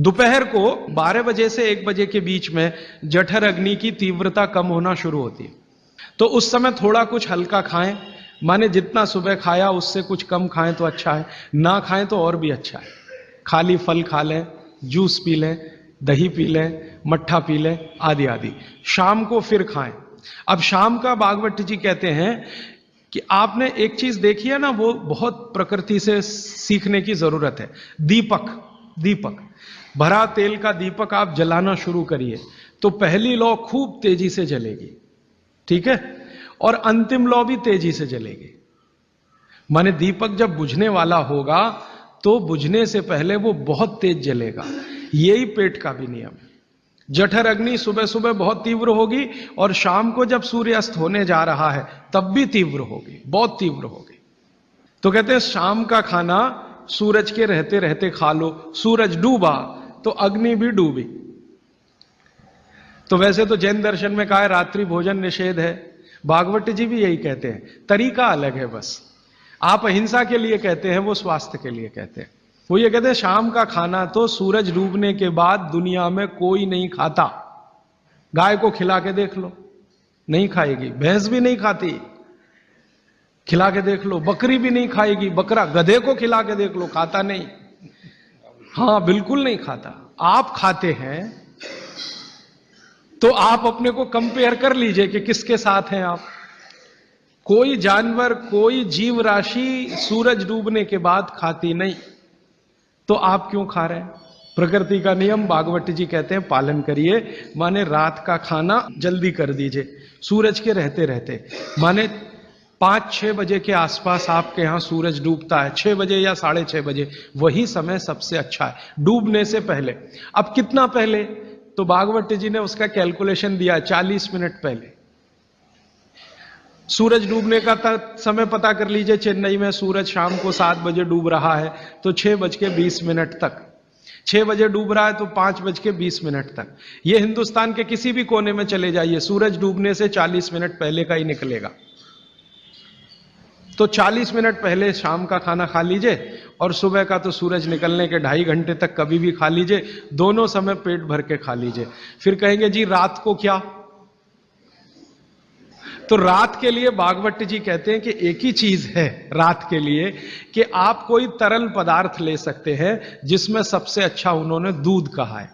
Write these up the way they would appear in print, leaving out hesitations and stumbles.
दोपहर को 12 बजे से 1 बजे के बीच में जठर अग्नि की तीव्रता कम होना शुरू होती है। तो उस समय थोड़ा कुछ हल्का खाएं, माने जितना सुबह खाया उससे कुछ कम खाएं तो अच्छा है, ना खाएं तो और भी अच्छा है। खाली फल खा लें, जूस पी लें, दही पी लें, मट्ठा पी लें, आदि आदि। शाम को फिर खाएं। अब शाम का भागवत जी कहते हैं कि आपने एक चीज देखी है ना, वो बहुत प्रकृति से सीखने की जरूरत है। दीपक भरा तेल का दीपक आप जलाना शुरू करिए तो पहली लौ खूब तेजी से जलेगी, ठीक है, और अंतिम लौ भी तेजी से जलेगी। माने दीपक जब बुझने वाला होगा तो बुझने से पहले वो बहुत तेज जलेगा। यही पेट का भी नियम है। जठर अग्नि सुबह सुबह बहुत तीव्र होगी और शाम को जब सूर्यास्त होने जा रहा है तब भी तीव्र होगी, बहुत तीव्र होगी। तो कहते हैं शाम का खाना सूरज के रहते रहते खा लो। सूरज डूबा तो अग्नि भी डूबी। तो वैसे तो जैन दर्शन में कहा है रात्रि भोजन निषेध है, भागवत जी भी यही कहते हैं, तरीका अलग है बस। आप अहिंसा के लिए कहते हैं, वो स्वास्थ्य के लिए कहते हैं। वो ये कहते हैं शाम का खाना तो सूरज डूबने के बाद दुनिया में कोई नहीं खाता। गाय को खिला के देख लो, नहीं खाएगी। भैंस भी नहीं खाती, खिला के देख लो। बकरी भी नहीं खाएगी, बकरा गधे को खिला के देख लो, खाता नहीं। हाँ, बिल्कुल नहीं खाता। आप खाते हैं तो आप अपने को कंपेयर कर लीजिए कि किसके साथ हैं आप। कोई जानवर, कोई जीव राशि सूरज डूबने के बाद खाती नहीं, तो आप क्यों खा रहे हैं? प्रकृति का नियम भागवत जी कहते हैं पालन करिए। माने रात का खाना जल्दी कर दीजिए, सूरज के रहते रहते। माने 5-6 बजे के आसपास आपके यहां सूरज डूबता है, 6 बजे या 6:30 बजे, वही समय सबसे अच्छा है, डूबने से पहले। अब कितना पहले? तो भागवत जी ने उसका कैलकुलेशन दिया है, 40 मिनट पहले। सूरज डूबने का समय पता कर लीजिए। चेन्नई में सूरज शाम को 7 बजे डूब रहा है तो 6:20 तक। 6 बजे डूब रहा है तो 5:20 तक। ये हिंदुस्तान के किसी भी कोने में चले जाइए, सूरज डूबने से 40 मिनट पहले का ही निकलेगा। तो 40 मिनट पहले शाम का खाना खा लीजिए और सुबह का तो सूरज निकलने के 2.5 घंटे तक कभी भी खा लीजिए। दोनों समय पेट भर के खा लीजिए। फिर कहेंगे जी रात को क्या? तो रात के लिए भागवत जी कहते हैं कि एक ही चीज है रात के लिए, कि आप कोई तरल पदार्थ ले सकते हैं, जिसमें सबसे अच्छा उन्होंने दूध कहा है।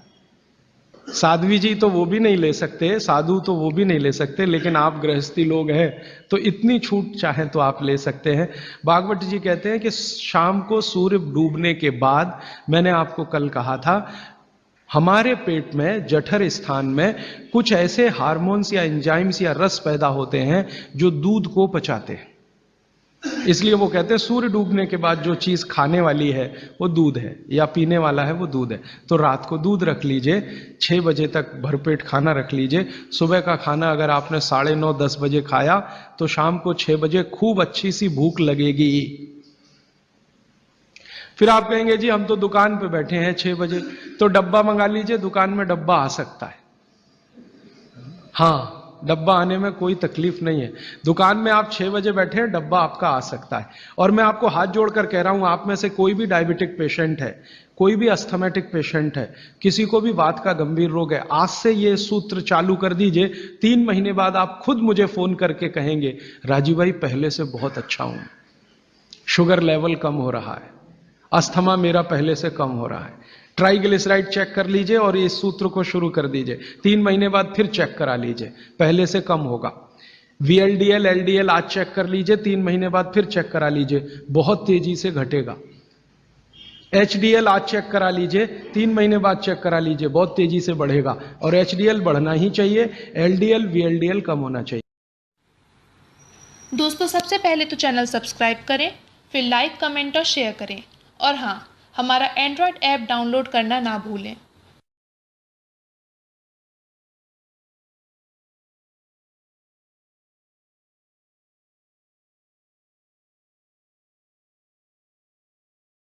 साध्वी जी तो वो भी नहीं ले सकते, साधु तो वो भी नहीं ले सकते, लेकिन आप गृहस्थी लोग हैं तो इतनी छूट चाहें तो आप ले सकते हैं। भागवत जी कहते हैं कि शाम को सूर्य डूबने के बाद, मैंने आपको कल कहा था, हमारे पेट में जठर स्थान में कुछ ऐसे हार्मोन्स या एंजाइम्स या रस पैदा होते हैं जो दूध को पचाते हैं। इसलिए वो कहते हैं सूर्य डूबने के बाद जो चीज खाने वाली है वो दूध है, या पीने वाला है वो दूध है। तो रात को दूध रख लीजिए, 6 बजे तक भरपेट खाना रख लीजिए। सुबह का खाना अगर आपने 9:30-10 बजे खाया तो शाम को 6 बजे खूब अच्छी सी भूख लगेगी। फिर आप कहेंगे जी हम तो दुकान पे बैठे हैं 6 बजे, तो डब्बा मंगा लीजिए, दुकान में डब्बा आ सकता है। हाँ, डब्बा आने में कोई तकलीफ नहीं है। दुकान में आप 6 बजे बैठे हैं, डब्बा आपका आ सकता है। और मैं आपको हाथ जोड़कर कह रहा हूं, आप में से कोई भी डायबिटिक पेशेंट है, कोई भी अस्थमेटिक पेशेंट है, किसी को भी वात का गंभीर रोग है, आज से ये सूत्र चालू कर दीजिए। 3 महीने बाद आप खुद मुझे फोन करके कहेंगे राजीव भाई पहले से बहुत अच्छा हूं, शुगर लेवल कम हो रहा है, अस्थमा मेरा पहले से कम हो रहा है। ट्राइग्लिसराइड चेक कर लीजिए और इस सूत्र को शुरू कर दीजिए। 3 महीने बाद फिर चेक करा लीजिए, पहले से कम होगा। VLDL LDL आज चेक कर लीजिए, 3 महीने बाद फिर चेक करा लीजिए, बहुत तेजी से घटेगा। HDL आज चेक करा लीजिए, 3 महीने बाद चेक करा लीजिए, बहुत तेजी से बढ़ेगा। और HDL बढ़ना ही चाहिए, LDL VLDL कम होना चाहिए। दोस्तों सबसे पहले तो चैनल सब्सक्राइब करें, फिर लाइक, कमेंट और शेयर करें। और हाँ, हमारा एंड्रॉयड ऐप डाउनलोड करना ना भूलें।